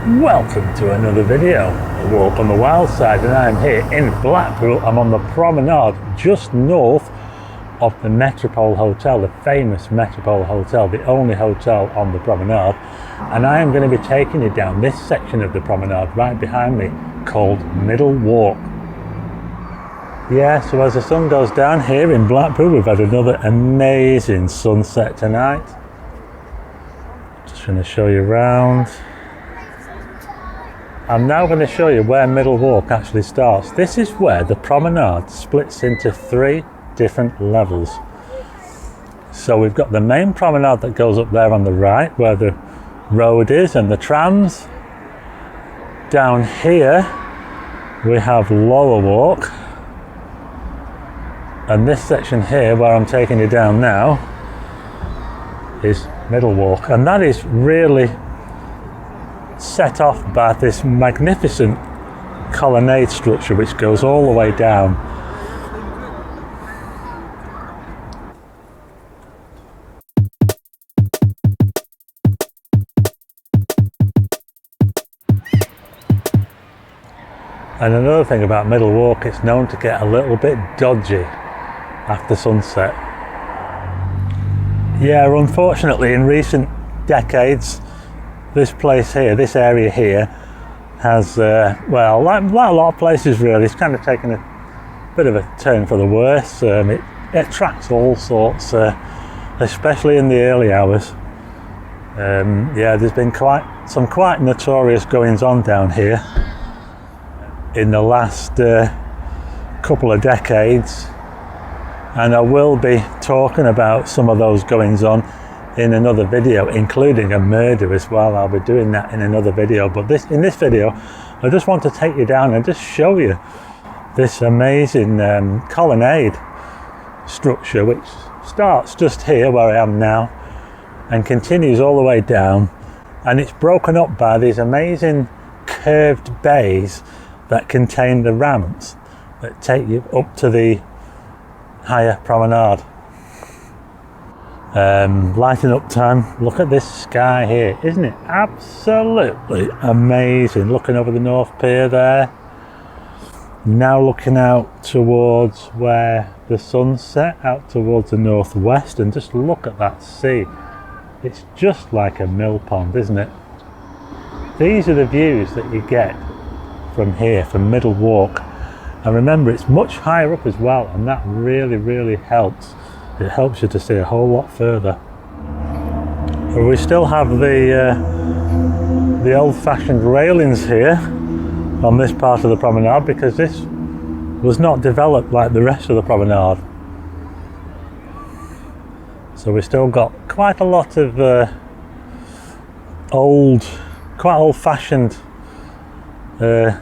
Welcome to another video, A Walk on the Wild Side, and I'm here in Blackpool. I'm on the promenade just north of the Metropole Hotel, the famous Metropole Hotel, the only hotel on the promenade, and I am going to be taking you down this section of the promenade right behind me called Middle Walk. Yeah, so as the sun goes down here in Blackpool, we've had another amazing sunset tonight. Just going to show you around. I'm now going to show you where Middle Walk actually starts. This is where the promenade splits into three different levels. So we've got the main promenade that goes up there on the right where the road is and the trams. Down here we have Lower Walk, and this section here where I'm taking you down now is Middle Walk, and that is really set off by this magnificent colonnade structure which goes all the way down. And another thing about Middle Walk, it's known to get a little bit dodgy after sunset. Yeah, unfortunately in recent decades this place here, this area here, has, well, like a lot of places really, it's kind of taken a bit of a turn for the worse. It attracts all sorts, especially in the early hours. Yeah, there's been some quite notorious goings on down here in the last couple of decades, and I will be talking about some of those goings on in another video, including a murder as well. I'll be doing that in another video, but in this video I just want to take you down and just show you this amazing colonnade structure which starts just here where I am now and continues all the way down, and it's broken up by these amazing curved bays that contain the ramps that take you up to the higher promenade. Lighting up time, look at this sky here, isn't it absolutely amazing? Looking over the North Pier there, now looking out towards where the sun set, out towards the northwest, and just look at that sea. It's just like a mill pond, isn't it? These are the views that you get from here, from Middle Walk, and remember it's much higher up as well, and that really helps. It helps you to see a whole lot further. We still have the old-fashioned railings here on this part of the promenade because this was not developed like the rest of the promenade. So we've still got quite a lot of quite old-fashioned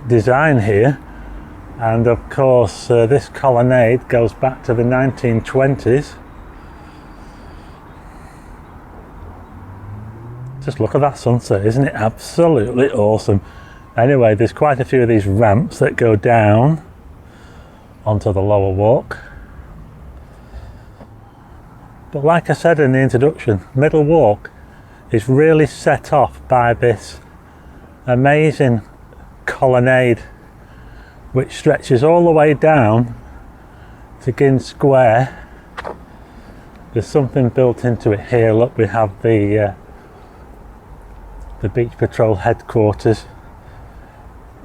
design here, and of course this colonnade goes back to the 1920s. Just look at that sunset, isn't it absolutely awesome? Anyway, there's quite a few of these ramps that go down onto the Lower Walk. But like I said in the introduction, Middle Walk is really set off by this amazing colonnade which stretches all the way down to Gynn Square. There's something built into it here. Look, we have the Beach Patrol headquarters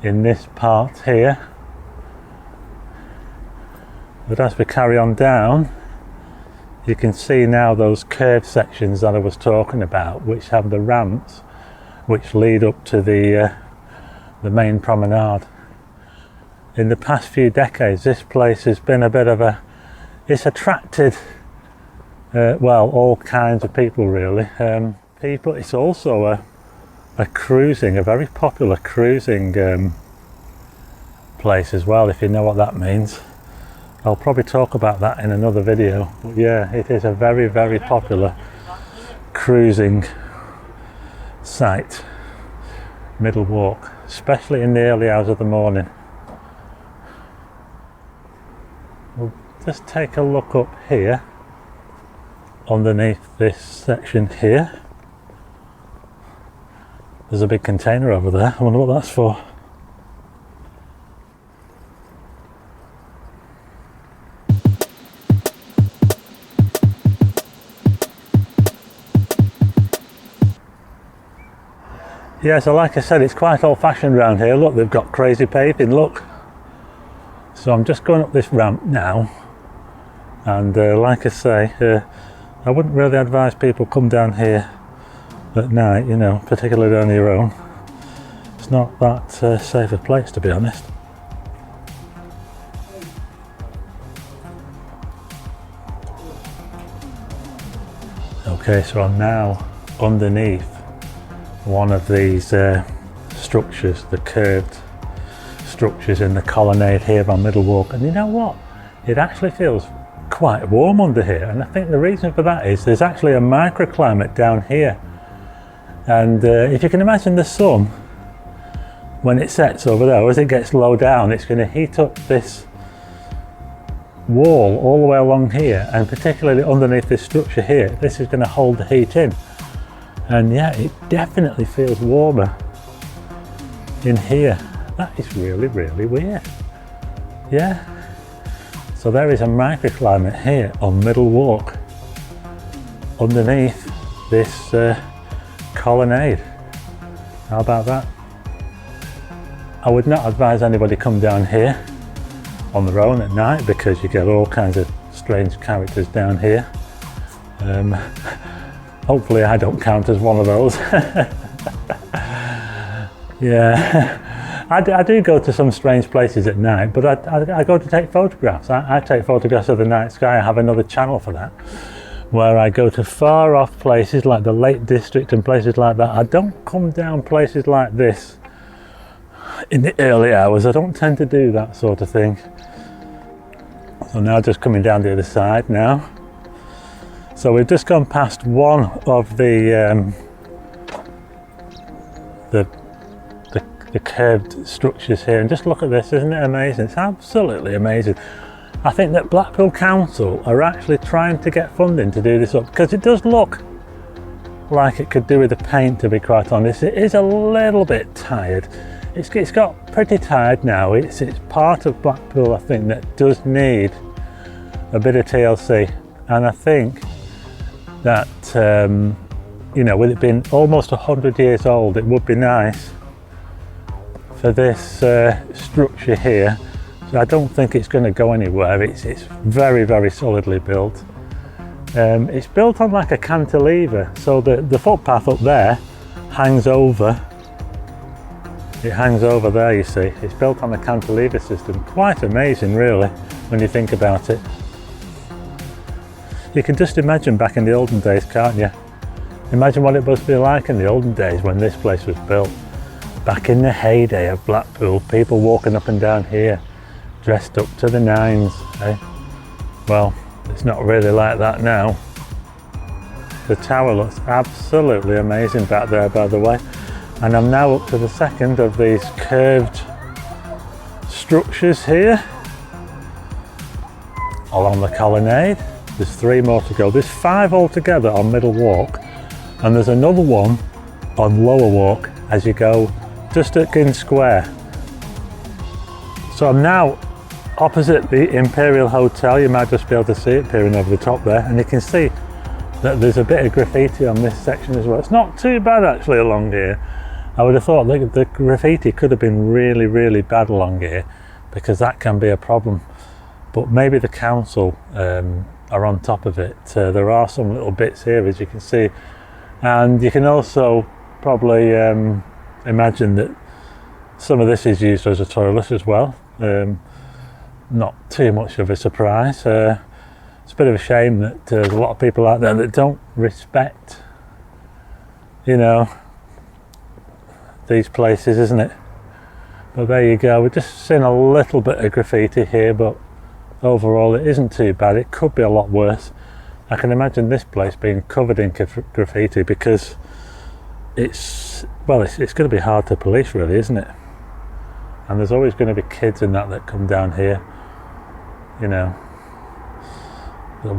in this part here. But as we carry on down, you can see now those curved sections that I was talking about, which have the ramps which lead up to the main promenade. In the past few decades, this place has been a bit of it's attracted, well, all kinds of people really. It's also a very popular cruising place as well, if you know what that means. I'll probably talk about that in another video, but yeah, it is a very popular cruising site, Middle Walk, especially in the early hours of the morning. We'll just take a look up here underneath this section here. There's a big container over there. I wonder what that's for. Yeah, so like I said, it's quite old-fashioned around here. Look, they've got crazy paving, look. So I'm just going up this ramp now. And like I say, I wouldn't really advise people come down here at night, you know, particularly on your own. It's not that safe a place, to be honest. Okay, so I'm now underneath one of these structures, the curved structures in the colonnade here on Middle Walk, and you know what? It actually feels quite warm under here, and I think the reason for that is there's actually a microclimate down here, and if you can imagine the sun when it sets over there, as it gets low down, it's going to heat up this wall all the way along here, and particularly underneath this structure here. This is going to hold the heat in. And yeah, it definitely feels warmer in here. That is really, really weird. Yeah. So there is a microclimate here on Middle Walk underneath this colonnade. How about that? I would not advise anybody come down here on their own at night because you get all kinds of strange characters down here. Hopefully I don't count as one of those. Yeah, I do go to some strange places at night, but I go to take photographs. I take photographs of the night sky. I have another channel for that, where I go to far off places like the Lake District and places like that. I don't come down places like this in the early hours. I don't tend to do that sort of thing. So now just coming down the other side now. So we've just gone past one of the curved structures here, and just look at this, isn't it amazing? It's absolutely amazing. I think that Blackpool Council are actually trying to get funding to do this up, because it does look like it could do with the paint, to be quite honest. It is a little bit tired. It's got pretty tired now. It's part of Blackpool, I think, that does need a bit of TLC, and I think that you know, with it being almost 100 years old, it would be nice for this structure here. So I don't think it's going to go anywhere. It's very, very solidly built. It's built on like a cantilever, so the footpath up there hangs over. It hangs over there, you see. It's built on a cantilever system. Quite amazing, really, when you think about it. You can just imagine back in the olden days, can't you? Imagine what it must be like in the olden days when this place was built. Back in the heyday of Blackpool, people walking up and down here, dressed up to the nines, eh? Well, it's not really like that now. The tower looks absolutely amazing back there, by the way. And I'm now up to the second of these curved structures here along the colonnade. There's 3 more to go. There's 5 altogether on Middle Walk, and there's another one on Lower Walk as you go just at Gynn Square. So I'm now opposite the Imperial Hotel. You might just be able to see it peering over the top there, and you can see that there's a bit of graffiti on this section as well. It's not too bad actually along here. I would have thought that the graffiti could have been really, really bad along here, because that can be a problem. But maybe the council are on top of it. There are some little bits here, as you can see, and you can also probably imagine that some of this is used as a toilet as well. Not too much of a surprise. It's a bit of a shame that there's a lot of people out there that don't respect, you know, these places, isn't it? But there you go. We're just seeing a little bit of graffiti here, but overall it isn't too bad. It could be a lot worse. I can imagine this place being covered in graffiti, because it's going to be hard to police, really, isn't it? And there's always going to be kids in that come down here, you know, that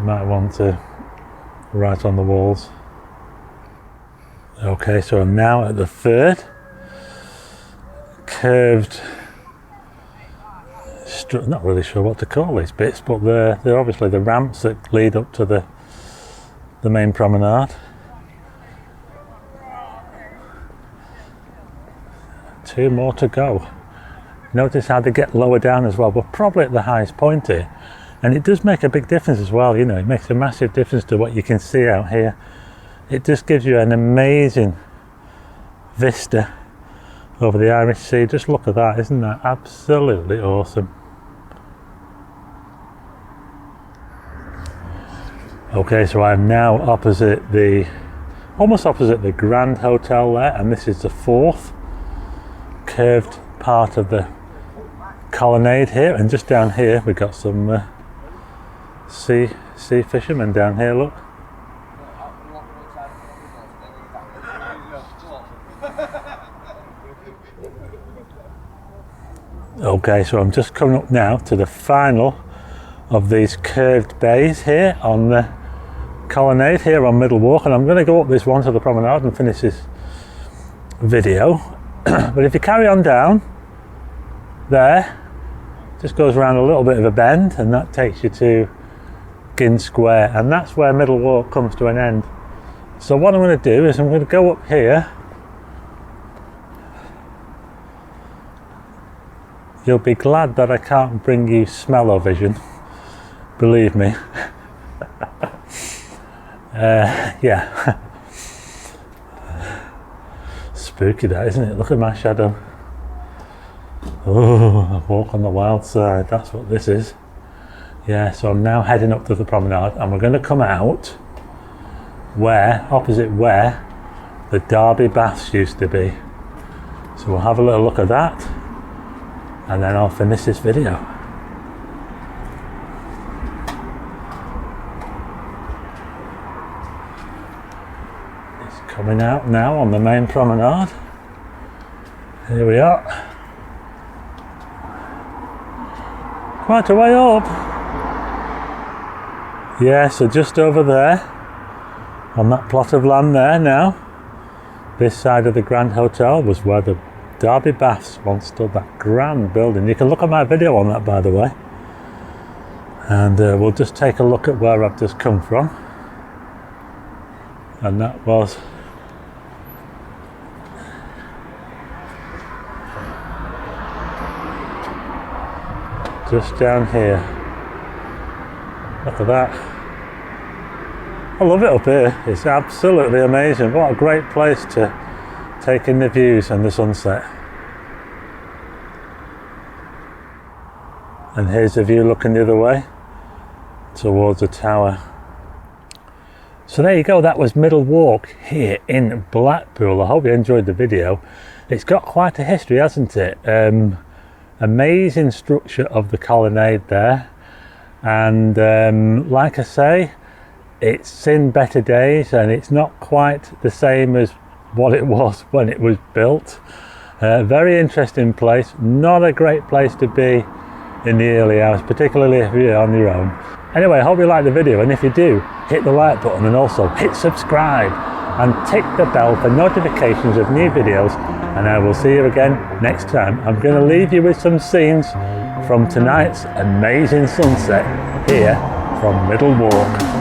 might want to write on the walls. Okay, so I'm now at the third curved, not really sure what to call these bits, but they're obviously the ramps that lead up to the main promenade. Two more to go. Notice how they get lower down as well. We're probably at the highest point here, and it does make a big difference as well. You know, it makes a massive difference to what you can see out here. It just gives you an amazing vista over the Irish Sea. Just look at that, isn't that absolutely awesome? Okay, so I'm now almost opposite the Grand Hotel there, and this is the fourth curved part of the colonnade here. And just down here we've got some sea fishermen down here, look. Okay, so I'm just coming up now to the final of these curved bays here on the colonnade here on Middle Walk, and I'm going to go up this one to the promenade and finish this video. But if you carry on down there, just goes around a little bit of a bend, and that takes you to Gynn Square, and that's where Middle Walk comes to an end. So what I'm going to do is I'm going to go up here. You'll be glad that I can't bring you smell-o-vision, believe me. Yeah. Spooky that, isn't it? Look at my shadow. Oh, I walk on the wild side, that's what this is. Yeah, so I'm now heading up to the promenade, and we're going to come out opposite where the Derby Baths used to be. So we'll have a little look at that, and then I'll finish this video. It's coming out now on the main promenade. Here we are. Quite a way up. Yeah, so just over there, on that plot of land there now, this side of the Grand Hotel was where the Derby Baths once stood, that grand building. You can look at my video on that, by the way. And we'll just take a look at where I've just come from. And that was just down here. Look at that. I love it up here. It's absolutely amazing. What a great place to take in the views and the sunset. And here's the view looking the other way towards the tower. So there you go, that was Middle Walk here in Blackpool. I hope you enjoyed the video. It's got quite a history, hasn't it? Amazing structure of the colonnade there, and like I say, it's seen better days, and it's not quite the same as what it was when it was built. Very interesting place, not a great place to be in the early hours, particularly if you're on your own. Anyway, I hope you liked the video, and if you do, hit the like button and also hit subscribe and tick the bell for notifications of new videos, and I will see you again next time. I'm going to leave you with some scenes from tonight's amazing sunset here from Middle Walk.